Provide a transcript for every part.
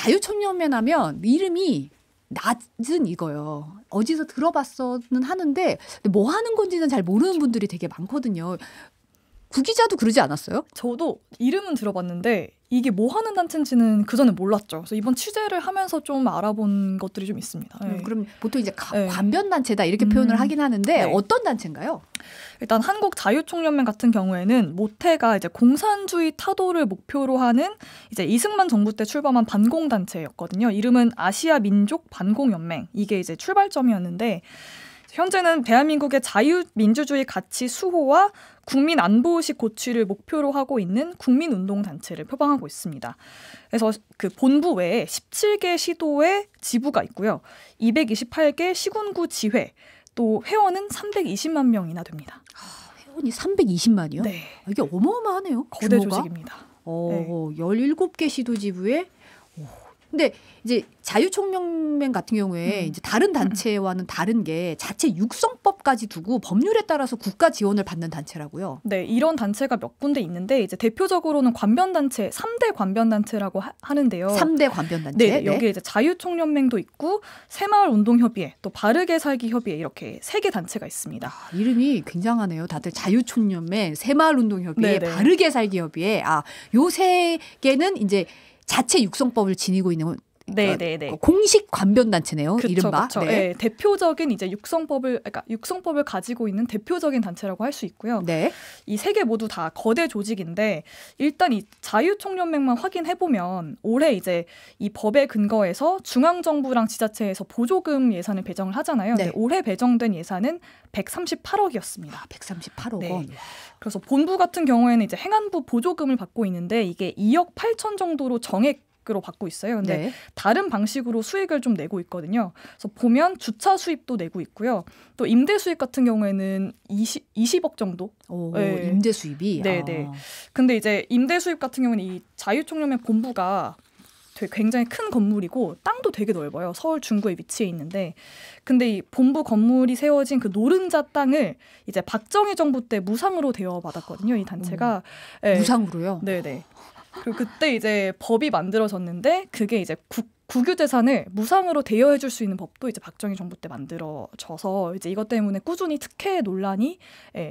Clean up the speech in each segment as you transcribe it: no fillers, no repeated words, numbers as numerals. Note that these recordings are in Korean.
자유총연맹 하면 이름이 낮은 이거요. 어디서 들어봤어는 하는데 뭐 하는 건지는 잘 모르는 분들이 되게 많거든요. 구 기자도 그러지 않았어요? 저도 이름은 들어봤는데 이게 뭐 하는 단체인지는 그전에 몰랐죠. 그래서 이번 취재를 하면서 좀 알아본 것들이 좀 있습니다. 네. 그럼 보통 이제 네. 관변단체다 이렇게 표현을 하긴 하는데 네. 어떤 단체인가요? 일단 한국자유총연맹 같은 경우에는 모태가 이제 공산주의 타도를 목표로 하는 이제 이승만 정부 때 출범한 반공단체였거든요. 이름은 아시아 민족 반공연맹. 이게 이제 출발점이었는데 현재는 대한민국의 자유민주주의 가치 수호와 국민 안보의식 고취를 목표로 하고 있는 국민운동단체를 표방하고 있습니다. 그래서 그 본부 외에 17개 시도의 지부가 있고요. 228개 시군구 지회, 또 회원은 320만 명이나 됩니다. 회원이 320만이요? 네. 이게 어마어마하네요. 거대 규모가. 조직입니다. 네. 17개 시도 지부에 근데 이제 자유총연맹 같은 경우에 이제 다른 단체와는 다른 게 자체 육성법까지 두고 법률에 따라서 국가 지원을 받는 단체라고요. 네, 이런 단체가 몇 군데 있는데 이제 대표적으로는 관변단체, 3대 관변단체라고 하는데요. 3대 관변단체. 네, 여기에 이제 자유총연맹도 있고 새마을운동협의회, 또 바르게 살기 협의회 이렇게 3개 단체가 있습니다. 이름이 굉장하네요. 다들 자유총연맹, 새마을운동협의회, 네네. 바르게 살기 협의회. 요 3개는 이제 자체 육성법을 지니고 있는 네네네. 공식 관변단체네요. 그쵸, 이른바. 그쵸. 네. 네, 대표적인 이제 육성법을 가지고 있는 대표적인 단체라고 할 수 있고요. 네. 이 3개 모두 다 거대 조직인데 일단 이 자유총연맹만 확인해 보면 올해 이제 이 법에 근거해서 중앙정부랑 지자체에서 보조금 예산을 배정을 하잖아요. 네. 근데 올해 배정된 예산은 138억이었습니다. 138억 네. 원. 그래서 본부 같은 경우에는 이제 행안부 보조금을 받고 있는데 이게 2억 8천 정도로 정액으로 받고 있어요. 근데 네. 다른 방식으로 수익을 좀 내고 있거든요. 그래서 보면 주차 수입도 내고 있고요. 또 임대 수입 같은 경우에는 20억 정도. 네. 임대 수입이. 네네. 근데 이제 임대 수입 같은 경우는 이 자유총연맹 본부가 되게 굉장히 큰 건물이고 땅도 되게 넓어요. 서울 중구에 위치해 있는데 근데 이 본부 건물이 세워진 그 노른자 땅을 이제 박정희 정부 때 무상으로 대여받았거든요. 이 단체가. 네. 무상으로요? 네네. 그리고 그때 이제 법이 만들어졌는데 그게 이제 국유재산을 무상으로 대여해줄 수 있는 법도 이제 박정희 정부 때 만들어져서 이제 이것 때문에 꾸준히 특혜 논란이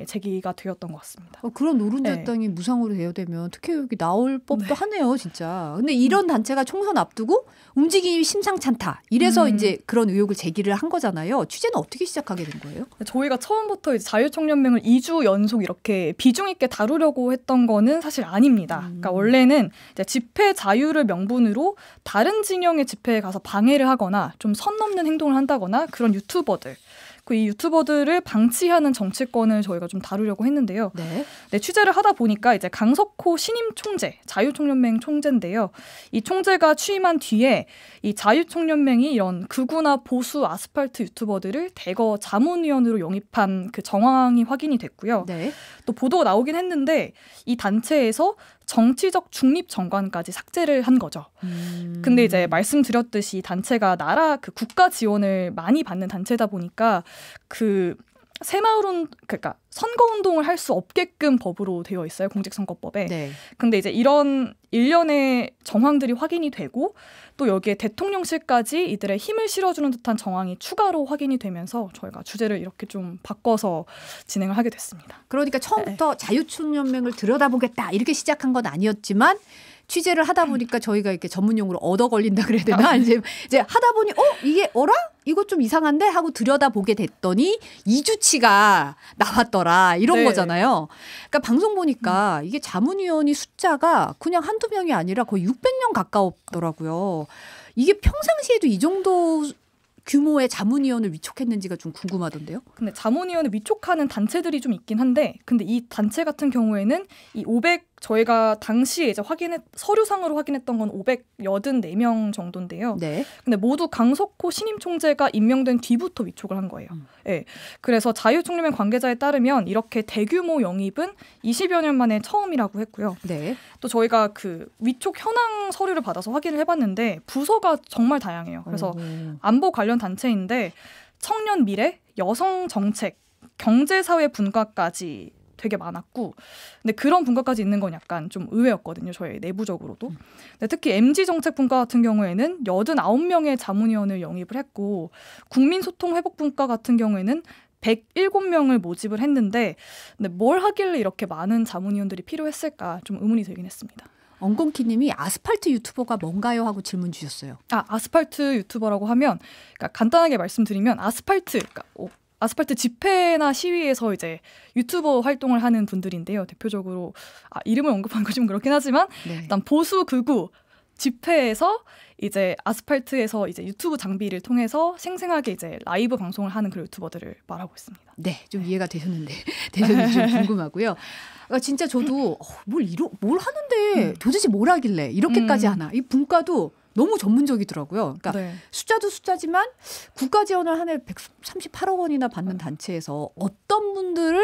제기가 되었던 것 같습니다. 그런 노른자 네. 땅이 무상으로 대여되면 특혜의혹이 나올 법도 네. 하네요, 진짜. 근데 이런 단체가 총선 앞두고 움직임이 심상찮다. 이래서 이제 그런 의혹을 제기를 한 거잖아요. 취재는 어떻게 시작하게 된 거예요? 저희가 처음부터 이제 자유총연맹을 2주 연속 이렇게 비중 있게 다루려고 했던 거는 사실 아닙니다. 그러니까 원래는 이제 집회 자유를 명분으로 다른 진영의 집회에 가서 방해를 하거나 좀 선 넘는 행동을 한다거나 그런 유튜버들. 이 유튜버들을 방치하는 정치권을 저희가 좀 다루려고 했는데요. 네. 취재를 하다 보니까 이제 강석호 신임 총재, 자유총연맹 총재인데요. 이 총재가 취임한 뒤에 이 자유총연맹이 이런 극우나 보수 아스팔트 유튜버들을 대거 자문위원으로 영입한 그 정황이 확인이 됐고요. 네. 또 보도가 나오긴 했는데 이 단체에서 정치적 중립 정관까지 삭제를 한 거죠. 근데 이제 말씀드렸듯이 단체가 나라 그 국가 지원을 많이 받는 단체다 보니까 그 그러니까 선거운동을 할 수 없게끔 법으로 되어 있어요. 공직선거법에. 네. 근데 이제 이런 일련의 정황들이 확인이 되고 또 여기에 대통령실까지 이들의 힘을 실어주는 듯한 정황이 추가로 확인이 되면서 저희가 주제를 이렇게 좀 바꿔서 진행을 하게 됐습니다. 그러니까 처음부터 자유총연맹을 들여다보겠다 이렇게 시작한 건 아니었지만 취재를 하다 보니까 저희가 이렇게 전문용어로 얻어 걸린다 그래야 되나? 이제 하다 보니 이게 이거 좀 이상한데 하고 들여다보게 됐더니 2주치가 나왔더라 이런 네. 거잖아요. 그러니까 방송 보니까 이게 자문위원이 숫자가 그냥 한두 명이 아니라 거의 600명 가까웠더라고요. 이게 평상시에도 이 정도 규모의 자문위원을 위촉했는지가 좀 궁금하던데요. 근데 자문위원을 위촉하는 단체들이 좀 있긴 한데 근데 이 단체 같은 경우에는 이 저희가 당시에 이제 서류상으로 확인했던 건 584명 정도인데요. 네. 근데 모두 강석호 신임 총재가 임명된 뒤부터 위촉을 한 거예요. 네. 그래서 자유총연맹 관계자에 따르면 이렇게 대규모 영입은 20여 년 만에 처음이라고 했고요. 네. 또 저희가 그 위촉 현황 서류를 받아서 확인을 해봤는데 부서가 정말 다양해요. 그래서 안보 관련 단체인데 청년 미래, 여성 정책, 경제사회 분과까지 되게 많았고, 근데 그런 분과까지 있는 건 약간 좀 의외였거든요. 저희 내부적으로도. 근데 특히 MG 정책 분과 같은 경우에는 89명의 자문위원을 영입을 했고, 국민소통회복분과 같은 경우에는 107명을 모집을 했는데, 근데 뭘 하길래 이렇게 많은 자문위원들이 필요했을까 좀 의문이 들긴 했습니다. 엉겅키님이 아스팔트 유튜버가 뭔가요? 하고 질문 주셨어요. 아스팔트 유튜버라고 하면, 그러니까 간단하게 말씀드리면 아스팔트 집회나 시위에서 이제 유튜버 활동을 하는 분들인데요. 대표적으로 이름을 언급하는 건 좀 그렇긴 하지만 네. 일단 보수 극우 집회에서 이제 아스팔트에서 이제 유튜브 장비를 통해서 생생하게 이제 라이브 방송을 하는 그런 유튜버들을 말하고 있습니다. 네, 좀 이해가 되셨는지 좀 궁금하고요. 진짜 저도 뭘 하는데 도대체 뭘 하길래 이렇게까지 하나. 이 분과도 너무 전문적이더라고요. 그러니까 네. 숫자도 숫자지만 국가 지원을 한 해 138억 원이나 받는 단체에서 어떤 분들을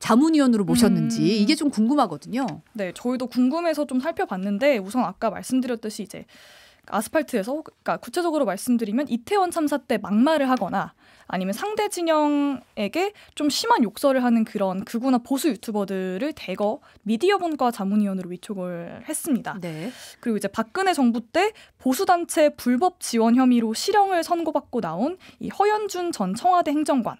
자문위원으로 모셨는지 이게 좀 궁금하거든요. 네, 저희도 궁금해서 좀 살펴봤는데 우선 아까 말씀드렸듯이 이제 아스팔트에서, 그러니까 구체적으로 말씀드리면 이태원 참사 때 막말을 하거나 아니면 상대 진영에게 좀 심한 욕설을 하는 그런 극우나 보수 유튜버들을 대거 미디어분과 자문위원으로 위촉을 했습니다. 네. 그리고 이제 박근혜 정부 때 보수단체 불법 지원 혐의로 실형을 선고받고 나온 이 허연준 전 청와대 행정관,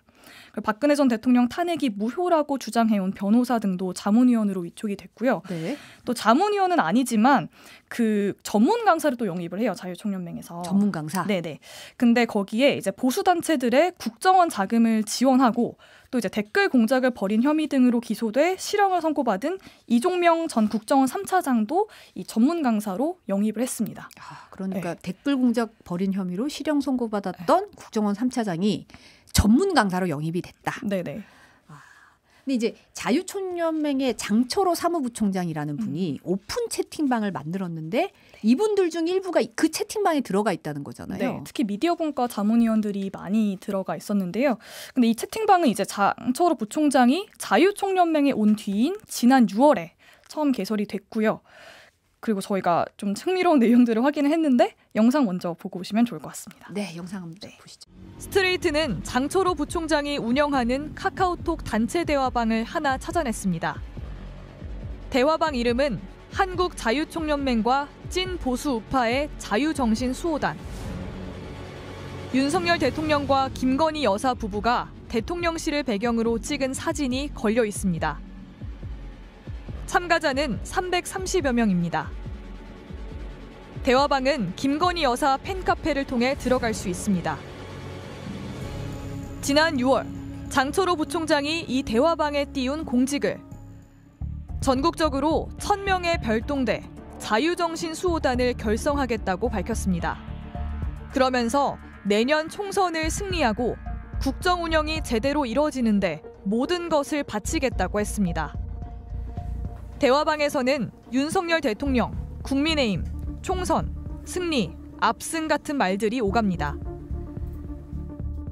박근혜 전 대통령 탄핵이 무효라고 주장해온 변호사 등도 자문위원으로 위촉이 됐고요. 네. 또 자문위원은 아니지만 그 전문 강사를 또 영입을 해요. 자유총연맹에서. 전문 강사. 네네. 근데 거기에 이제 보수단체들의 국정원 자금을 지원하고 또 이제 댓글 공작을 벌인 혐의 등으로 기소돼 실형을 선고받은 이종명 전 국정원 3차장도 이 전문 강사로 영입을 했습니다. 그러니까 댓글 공작 벌인 혐의로 실형 선고받았던 국정원 3차장이 전문 강사로 영입이 됐다. 네네. 근데 이제 자유총연맹의 장철호 사무부총장이라는 분이 오픈 채팅방을 만들었는데 이분들 중 일부가 그 채팅방에 들어가 있다는 거잖아요. 네, 특히 미디어분과 자문위원들이 많이 들어가 있었는데요. 근데 이 채팅방은 이제 장철호 부총장이 자유총연맹에 온 뒤인 지난 6월에 처음 개설이 됐고요. 그리고 저희가 좀 흥미로운 내용들을 확인을 했는데 영상 먼저 보고 오시면 좋을 것 같습니다. 네, 영상 한번 보시죠. 스트레이트는 장철호 부총장이 운영하는 카카오톡 단체 대화방을 하나 찾아냈습니다. 대화방 이름은 한국자유총연맹과 찐 보수 우파의 자유정신수호단. 윤석열 대통령과 김건희 여사 부부가 대통령실을 배경으로 찍은 사진이 걸려 있습니다. 참가자는 330여 명입니다. 대화방은 김건희 여사 팬카페를 통해 들어갈 수 있습니다. 지난 6월 장철호 부총장이 이 대화방에 띄운 공직을 전국적으로 1000명의 별동대 자유정신수호단을 결성하겠다고 밝혔습니다. 그러면서 내년 총선을 승리하고 국정 운영이 제대로 이뤄지는데 모든 것을 바치겠다고 했습니다. 대화방에서는 윤석열 대통령, 국민의힘, 총선, 승리, 압승 같은 말들이 오갑니다.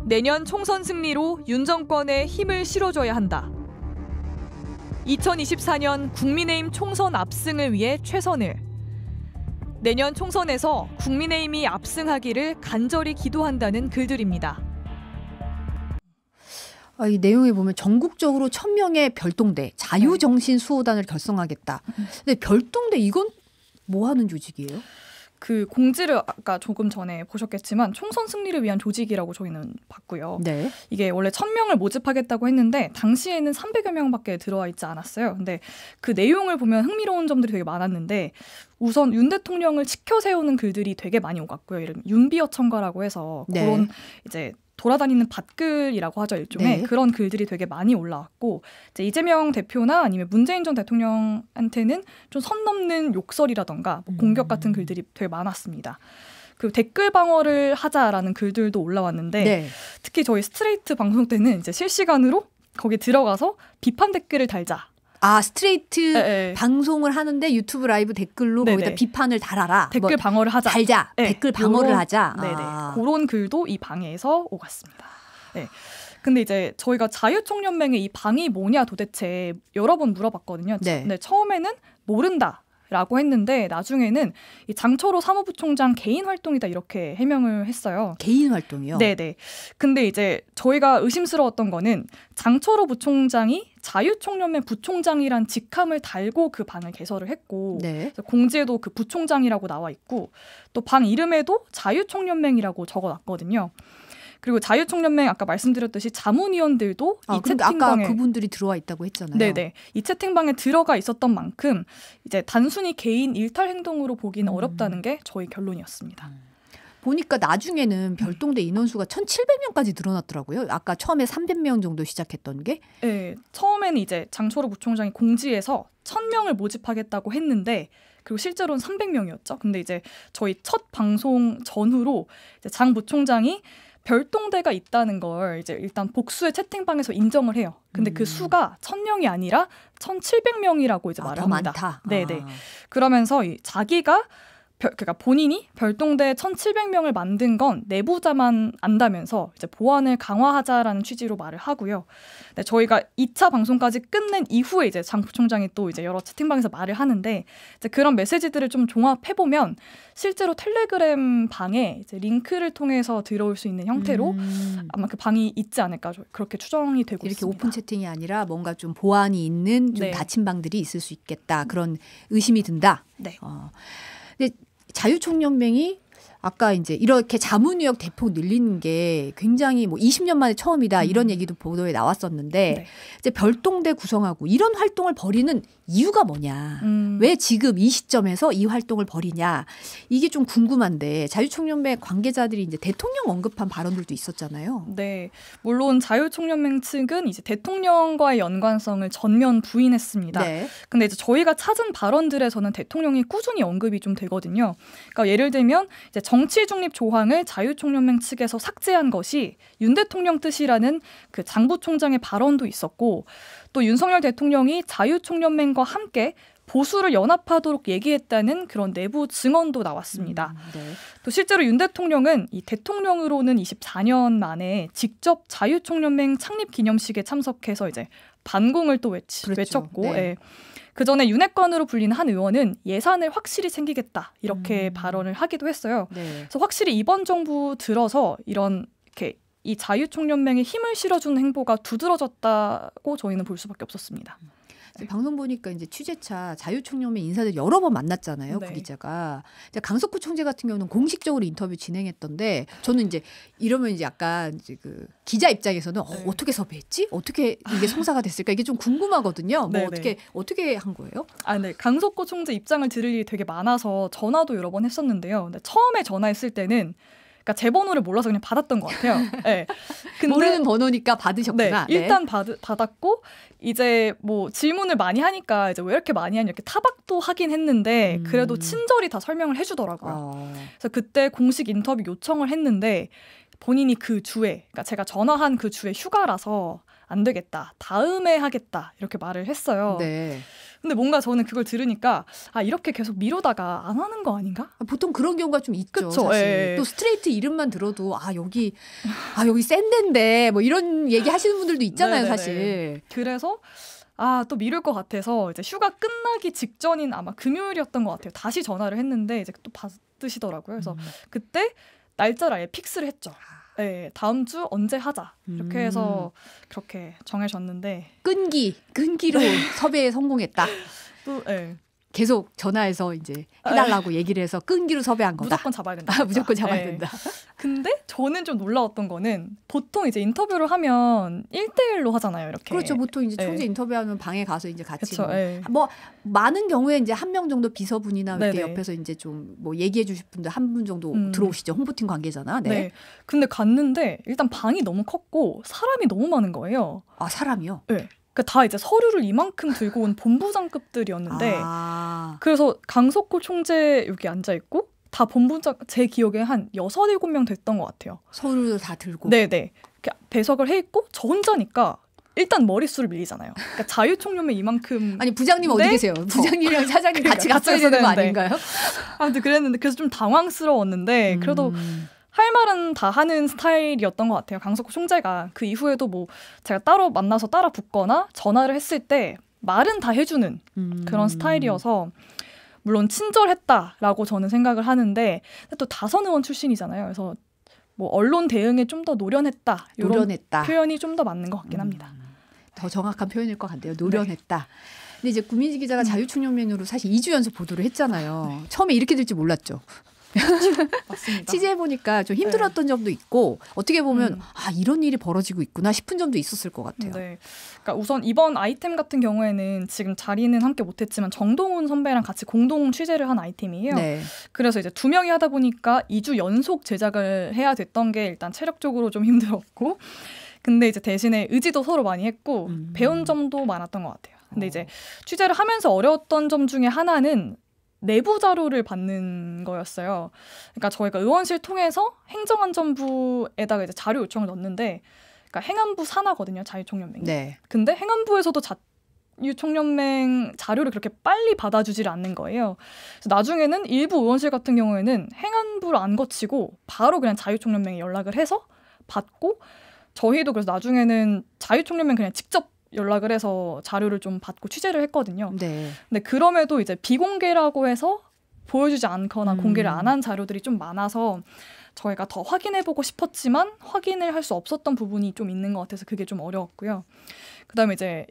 내년 총선 승리로 윤 정권에 힘을 실어줘야 한다. 2024년 국민의힘 총선 압승을 위해 최선을. 내년 총선에서 국민의힘이 압승하기를 간절히 기도한다는 글들입니다. 이 내용에 보면 전국적으로 1000명의 별동대 자유정신수호단을 결성하겠다. 근데 별동대 이건 뭐 하는 조직이에요? 그 공지를 아까 조금 전에 보셨겠지만 총선 승리를 위한 조직이라고 저희는 봤고요. 네. 이게 원래 1000명을 모집하겠다고 했는데 당시에는 300여 명밖에 들어와 있지 않았어요. 근데 그 내용을 보면 흥미로운 점들이 되게 많았는데 우선 윤 대통령을 치켜 세우는 글들이 되게 많이 오갔고요. 이런 윤비어 첨가라고 해서 네. 그런 이제 돌아다니는 밭글이라고 하죠. 일종의 네. 그런 글들이 되게 많이 올라왔고 이제 이재명 대표나 아니면 문재인 전 대통령한테는 좀 선 넘는 욕설이라던가 뭐 공격 같은 글들이 되게 많았습니다. 그리고 댓글 방어를 하자라는 글들도 올라왔는데 네. 특히 저희 스트레이트 방송 때는 이제 실시간으로 거기에 들어가서 비판 댓글을 달자. 스트레이트 네. 방송을 하는데 유튜브 라이브 댓글로 네네. 거기다 비판을 달아라. 댓글 방어를 하자. 달자. 네. 댓글 방어를 하자. 네네. 그런 글도 이 방에서 오갔습니다. 네. 근데 이제 저희가 자유총연맹의 이 방이 뭐냐 도대체 여러 번 물어봤거든요. 네. 근데 처음에는 모른다. 라고 했는데 나중에는 이 장철호 사무부총장 개인 활동이다 이렇게 해명을 했어요. 개인 활동이요? 네네. 근데 이제 저희가 의심스러웠던 거는 장철호 부총장이 자유총연맹 부총장이란 직함을 달고 그 방을 개설을 했고 네. 공지에도 그 부총장이라고 나와 있고 또 방 이름에도 자유총연맹이라고 적어놨거든요. 그리고 자유총연맹 아까 말씀드렸듯이 자문위원들도 이 채팅방에 아까 그분들이 들어와 있다고 했잖아요. 네네. 이 채팅방에 들어가 있었던 만큼 이제 단순히 개인 일탈 행동으로 보기는 어렵다는 게 저희 결론이었습니다. 보니까 나중에는 별동대 인원수가 1,700명까지 늘어났더라고요. 아까 처음에 300명 정도 시작했던 게. 네, 처음에는 이제 장철호 부총장이 공지에서 1,000명을 모집하겠다고 했는데 그리고 실제로는 300명이었죠. 근데 이제 저희 첫 방송 전후로 이제 장 부총장이 별동대가 있다는 걸 이제 일단 복수의 채팅방에서 인정을 해요. 근데 그 수가 1,000명이 아니라 1,700명이라고 이제 말을 합니다. 더 많다. 네네. 그러면서 자기가 그러니까 본인이 별동대 1,700명을 만든 건 내부자만 안다면서 이제 보안을 강화하자라는 취지로 말을 하고요. 네, 저희가 2차 방송까지 끝낸 이후에 이제 장 부총장이 또 이제 여러 채팅방에서 말을 하는데 이제 그런 메시지들을 좀 종합해 보면 실제로 텔레그램 방에 이제 링크를 통해서 들어올 수 있는 형태로 아마 그 방이 있지 않을까 그렇게 추정이 되고 이렇게 있습니다. 오픈 채팅이 아니라 뭔가 좀 보안이 있는 좀 네. 닫힌 방들이 있을 수 있겠다. 그런 의심이 든다. 네. 근데 자유총연맹이 아까 이제 이렇게 자문위원 대폭 늘리는 게 굉장히 뭐 20년 만에 처음이다 이런 얘기도 보도에 나왔었는데 네. 이제 별동대 구성하고 이런 활동을 벌이는 이유가 뭐냐? 왜 지금 이 시점에서 이 활동을 벌이냐? 이게 좀 궁금한데 자유총연맹 관계자들이 이제 대통령 언급한 발언들도 있었잖아요. 네, 물론 자유총연맹 측은 이제 대통령과의 연관성을 전면 부인했습니다. 네. 근데 이제 저희가 찾은 발언들에서는 대통령이 꾸준히 언급이 좀 되거든요. 그러니까 예를 들면 이제 정치 중립 조항을 자유총연맹 측에서 삭제한 것이 윤 대통령 뜻이라는 그 장 부총장의 발언도 있었고 또 윤석열 대통령이 자유총연맹과 함께 보수를 연합하도록 얘기했다는 그런 내부 증언도 나왔습니다. 네. 또 실제로 윤 대통령은 이 대통령으로는 24년 만에 직접 자유총연맹 창립 기념식에 참석해서 이제 반공을 또 외쳤고 네. 예. 그 전에 윤핵관으로 불리는 한 의원은 예산을 확실히 챙기겠다 이렇게 발언을 하기도 했어요. 네. 그래서 확실히 이번 정부 들어서 이런 이렇게 이 자유총연맹에 힘을 실어주는 행보가 두드러졌다고 저희는 볼 수밖에 없었습니다. 방송 보니까 이제 취재차 자유총연맹 인사들 여러 번 만났잖아요. 네. 구 기자가. 강석구 총재 같은 경우는 공식적으로 인터뷰 진행했던데 저는 이제 이러면 이제 약간 이제 그 기자 입장에서는 네. 어떻게 섭외했지? 어떻게 이게 성사가 됐을까? 이게 좀 궁금하거든요. 뭐 네, 어떻게 한 거예요? 네. 강석구 총재 입장을 들을 일이 되게 많아서 전화도 여러 번 했었는데요. 근데 처음에 전화했을 때는 그러니까 제 번호를 몰라서 그냥 받았던 것 같아요. 네. 근데 모르는 번호니까 받으셨구나. 네, 일단 받았고 이제 뭐 질문을 많이 하니까 이제 왜 이렇게 많이 하냐 이렇게 타박도 하긴 했는데 그래도 친절히 다 설명을 해주더라고요. 그래서 그때 공식 인터뷰 요청을 했는데 본인이 그 주에 그러니까 제가 전화한 그 주에 휴가라서 안 되겠다. 다음에 하겠다. 이렇게 말을 했어요. 네. 근데 뭔가 저는 그걸 들으니까 이렇게 계속 미루다가 안 하는 거 아닌가? 보통 그런 경우가 좀 있죠. 그쵸, 사실. 예. 또 스트레이트 이름만 들어도 여기 센 데인데 뭐 이런 얘기 하시는 분들도 있잖아요. 네네네. 사실. 그래서 또 미룰 것 같아서 이제 휴가 끝나기 직전인 아마 금요일이었던 것 같아요. 다시 전화를 했는데 이제 또 받으시더라고요. 그래서 그때 날짜를 아예 픽스를 했죠. 네, 다음 주 언제 하자 이렇게 해서 그렇게 정해졌는데 끈기로 섭외에 성공했다. 또 계속 전화해서 이제 해달라고 얘기를 해서 끈기로 섭외한 거다. 무조건 잡아야 된다. 무조건 잡아야 된다. 근데 저는 좀 놀라웠던 거는 보통 이제 인터뷰를 하면 1대1로 하잖아요. 이렇게. 그렇죠. 보통 이제 총재 인터뷰하면 방에 가서 이제 같이 그쵸, 뭐 많은 경우에 이제 한 명 정도 비서분이나 이렇게 네네. 옆에서 이제 좀 뭐 얘기해 주실 분들 한 분 정도 들어오시죠. 홍보팀 관계자나. 네. 네. 근데 갔는데 일단 방이 너무 컸고 사람이 너무 많은 거예요. 사람이요? 네. 그러니까 다 이제 서류를 이만큼 들고 온 본부장급들이었는데 그래서 강석구 총재 여기 앉아 있고 다 본부장 제 기억에 한 6, 7명 됐던 것 같아요. 서류를 다 들고. 네네. 배석을 해 있고 저 혼자니까 일단 머릿수를 밀리잖아요. 그러니까 자유총연맹 이만큼 아니 부장님 어디 계세요? 부장님이랑 사장님 같이 갔어야 되는 거 아닌가요? 아무튼 그랬는데 그래서 좀 당황스러웠는데 그래도 할 말은 다 하는 스타일이었던 것 같아요. 강석구 총재가 그 이후에도 뭐 제가 따로 만나서 따라 붙거나 전화를 했을 때 말은 다 해주는 그런 스타일이어서 물론 친절했다라고 저는 생각을 하는데 또 다선 의원 출신이잖아요. 그래서 뭐 언론 대응에 좀 더 노련했다 이런 노련했다. 표현이 좀 더 맞는 것 같긴 합니다. 더 정확한 표현일 것 같네요. 노련했다. 근데 이제 구민지 기자가 자유총연맹으로 사실 2주 연속 보도를 했잖아요. 처음에 이렇게 될지 몰랐죠. 맞습니다. 취재해보니까 좀 힘들었던 점도 있고 어떻게 보면 이런 일이 벌어지고 있구나 싶은 점도 있었을 것 같아요. 네. 그러니까 우선 이번 아이템 같은 경우에는 지금 자리는 함께 못했지만 정동훈 선배랑 같이 공동 취재를 한 아이템이에요. 네. 그래서 이제 2명이 하다 보니까 2주 연속 제작을 해야 됐던 게 일단 체력적으로 좀 힘들었고 근데 이제 대신에 의지도 서로 많이 했고 배운 점도 많았던 것 같아요. 근데 이제 취재를 하면서 어려웠던 점 중에 하나는 내부 자료를 받는 거였어요. 그러니까 저희가 의원실 통해서 행정안전부에다가 이제 자료 요청을 넣었는데, 그러니까 행안부 산하거든요, 자유총연맹이. 네. 근데 행안부에서도 자유총연맹 자료를 그렇게 빨리 받아주지를 않는 거예요. 그래서 나중에는 일부 의원실 같은 경우에는 행안부를 안 거치고 바로 그냥 자유총연맹에 연락을 해서 받고, 저희도 그래서 나중에는 자유총연맹 그냥 직접 연락을 해서 자료를 좀 받고 취재를 했거든요. 네. 근데 그럼에도 이제 비공개라고 해서 보여주지 않거나 공개를 안 한 자료들이 좀 많아서 저희가 더 확인해보고 싶었지만 확인을 할 수 없었던 부분이 좀 있는 것 같아서 그게 좀 어려웠고요. 그다음에 이제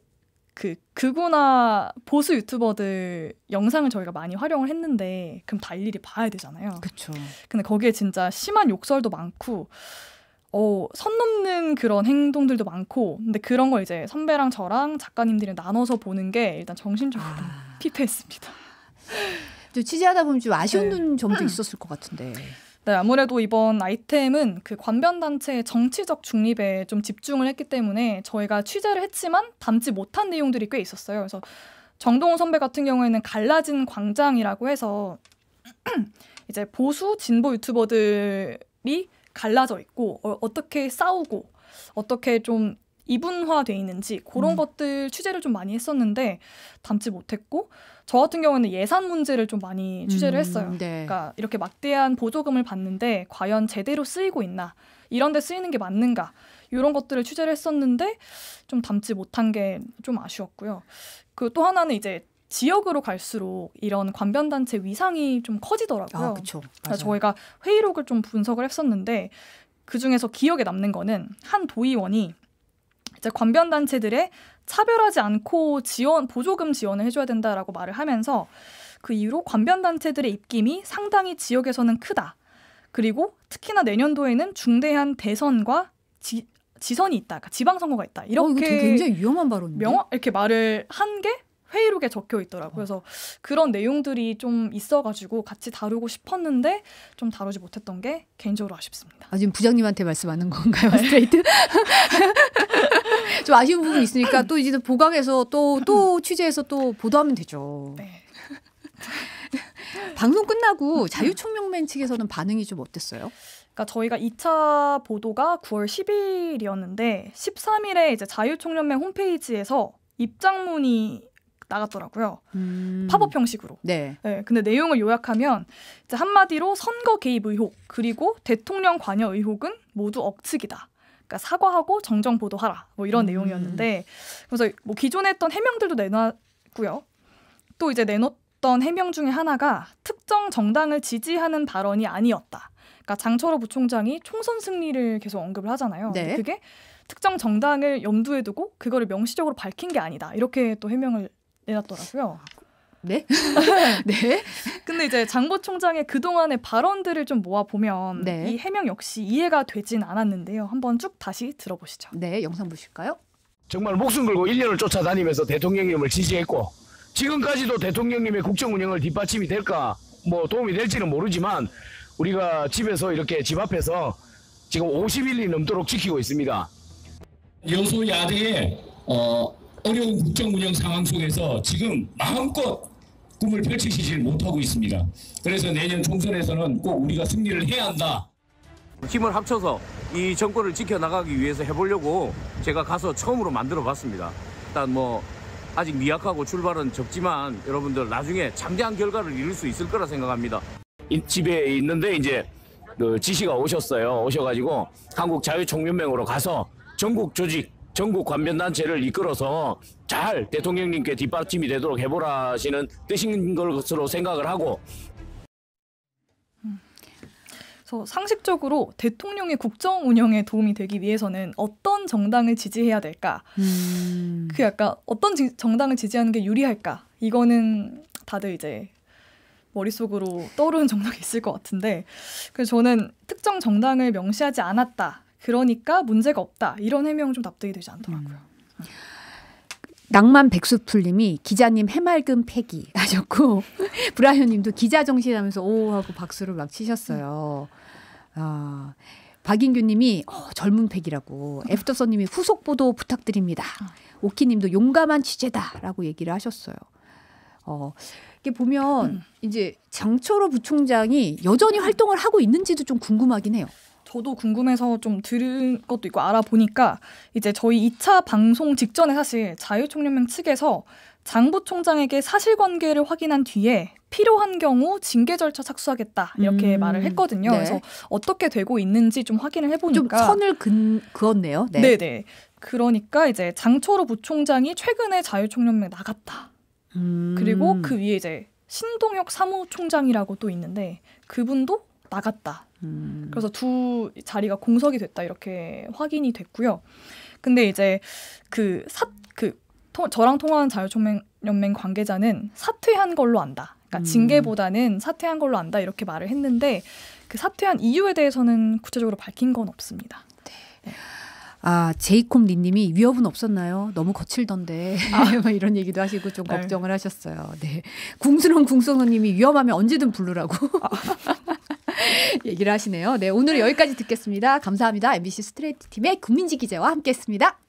극우나 보수 유튜버들 영상을 저희가 많이 활용을 했는데 그럼 다 일일이 봐야 되잖아요. 그렇죠. 근데 거기에 진짜 심한 욕설도 많고 선 넘는 그런 행동들도 많고 근데 그런 걸 이제 선배랑 저랑 작가님들이 나눠서 보는 게 일단 정신적으로 피폐했습니다. 또 취재하다 보면 좀 아쉬운 네. 점도 있었을 것 같은데. 네, 아무래도 이번 아이템은 그 관변단체의 정치적 중립에 좀 집중을 했기 때문에 저희가 취재를 했지만 담지 못한 내용들이 꽤 있었어요. 그래서 정동훈 선배 같은 경우에는 갈라진 광장이라고 해서 이제 보수 진보 유튜버들이 갈라져 있고 어떻게 싸우고 어떻게 좀 이분화돼 있는지 그런 것들 취재를 좀 많이 했었는데 담지 못했고 저 같은 경우는 예산 문제를 좀 많이 취재를 했어요. 네. 그러니까 이렇게 막대한 보조금을 받는데 과연 제대로 쓰이고 있나 이런 데 쓰이는 게 맞는가 이런 것들을 취재를 했었는데 좀 담지 못한 게 좀 아쉬웠고요. 그 또 하나는 이제 지역으로 갈수록 이런 관변단체 위상이 좀 커지더라고요. 그렇죠. 그래서 저희가 회의록을 좀 분석을 했었는데 그중에서 기억에 남는 거는 한 도의원이 이제 관변단체들의 차별하지 않고 보조금 지원을 해줘야 된다라고 말을 하면서 그 이후로 관변단체들의 입김이 상당히 지역에서는 크다. 그리고 특히나 내년도에는 중대한 대선과 지선이 있다. 그러니까 지방선거가 있다. 이렇게 이거 되게 굉장히 위험한 발언인데. 이렇게 말을 한 게 회의록에 적혀 있더라고요. 그래서 그런 내용들이 좀 있어가지고 같이 다루고 싶었는데 좀 다루지 못했던 게 개인적으로 아쉽습니다. 지금 부장님한테 말씀하는 건가요, 스트레이트? 좀 아쉬운 부분이 있으니까 또 이제 보강해서 또 취재해서 또 보도하면 되죠. 네. 방송 끝나고 자유총연맹 측에서는 반응이 좀 어땠어요? 그러니까 저희가 2차 보도가 9월 10일이었는데 13일에 이제 자유총연맹 홈페이지에서 입장문이 나갔더라고요. 팝업 형식으로. 네. 네. 근데 내용을 요약하면 이제 한마디로 선거 개입 의혹 그리고 대통령 관여 의혹은 모두 억측이다. 그러니까 사과하고 정정 보도하라. 뭐 이런 내용이었는데 그래서 뭐 기존에 했던 해명들도 내놨고요. 또 이제 내놓던 해명 중에 하나가 특정 정당을 지지하는 발언이 아니었다. 그러니까 장철호 부총장이 총선 승리를 계속 언급을 하잖아요. 네. 근데 그게 특정 정당을 염두에 두고 그거를 명시적으로 밝힌 게 아니다. 이렇게 또 해명을 내놨더라고요. 네? 네. 근데 이제 장 부총장의 그동안의 발언들을 좀 모아보면 네. 이 해명 역시 이해가 되진 않았는데요. 한번 쭉 다시 들어보시죠. 네, 영상 보실까요? 정말 목숨 걸고 1년을 쫓아다니면서 대통령님을 지지했고 지금까지도 대통령님의 국정 운영을 뒷받침이 될까 뭐 도움이 될지는 모르지만 우리가 집에서 이렇게 집 앞에서 지금 50일이 넘도록 지키고 있습니다. 여소야대의 어려운 국정 운영 상황 속에서 지금 마음껏 꿈을 펼치시질 못하고 있습니다. 그래서 내년 총선에서는 꼭 우리가 승리를 해야 한다. 힘을 합쳐서 이 정권을 지켜나가기 위해서 해보려고 제가 가서 처음으로 만들어봤습니다. 일단 뭐 아직 미약하고 출발은 적지만 여러분들 나중에 장대한 결과를 이룰 수 있을 거라 생각합니다. 이 집에 있는데 이제 그 지시가 오셨어요. 오셔가지고 한국자유총연맹으로 가서 전국 조직 전국 관변단체를 이끌어서 잘 대통령님께 뒷받침이 되도록 해보라시는 뜻인 것으로 생각을 하고. 그래서 상식적으로 대통령의 국정 운영에 도움이 되기 위해서는 어떤 정당을 지지해야 될까? 그 약간 어떤 정당을 지지하는 게 유리할까? 이거는 다들 이제 머릿속으로 떠오르는 정당이 있을 것 같은데, 그래서 저는 특정 정당을 명시하지 않았다. 그러니까 문제가 없다. 이런 해명은 좀 납득이 되지 않더라고요. 낭만 백수풀님이 기자님 해맑은 패기 하셨고 브라이언님도 기자 정신하면서 오 하고 박수를 막 치셨어요. 박인규님이 젊은 패기라고, 애프터선님이 후속 보도 부탁드립니다. 오키님도 용감한 취재다라고 얘기를 하셨어요. 이게 보면 이제 장철호 부총장이 여전히 활동을 하고 있는지도 좀 궁금하긴 해요. 저도 궁금해서 좀 들은 것도 있고 알아보니까 이제 저희 2차 방송 직전에 사실 자유총연맹 측에서 장 부총장에게 사실관계를 확인한 뒤에 필요한 경우 징계 절차 착수하겠다 이렇게 말을 했거든요. 네. 그래서 어떻게 되고 있는지 좀 확인을 해보니까 좀 선을 그었네요. 네. 네네. 그러니까 이제 장철호 부총장이 최근에 자유총연맹 나갔다. 그리고 그 위에 이제 신동혁 사무총장이라고 또 있는데 그분도 나갔다. 그래서 두 자리가 공석이 됐다 이렇게 확인이 됐고요. 근데 이제 저랑 통화한 자유총연맹 관계자는 사퇴한 걸로 안다. 그러니까 징계보다는 사퇴한 걸로 안다 이렇게 말을 했는데 그 사퇴한 이유에 대해서는 구체적으로 밝힌 건 없습니다. 네. 제이콥 리님이 위협은 없었나요? 너무 거칠던데 막 이런 얘기도 하시고 좀 걱정을 하셨어요. 네. 궁순홍님이 위험하면 언제든 부르라고 얘기를 하시네요. 네, 오늘 여기까지 듣겠습니다. 감사합니다. MBC 스트레이트 팀의 국민지 기자와 함께했습니다.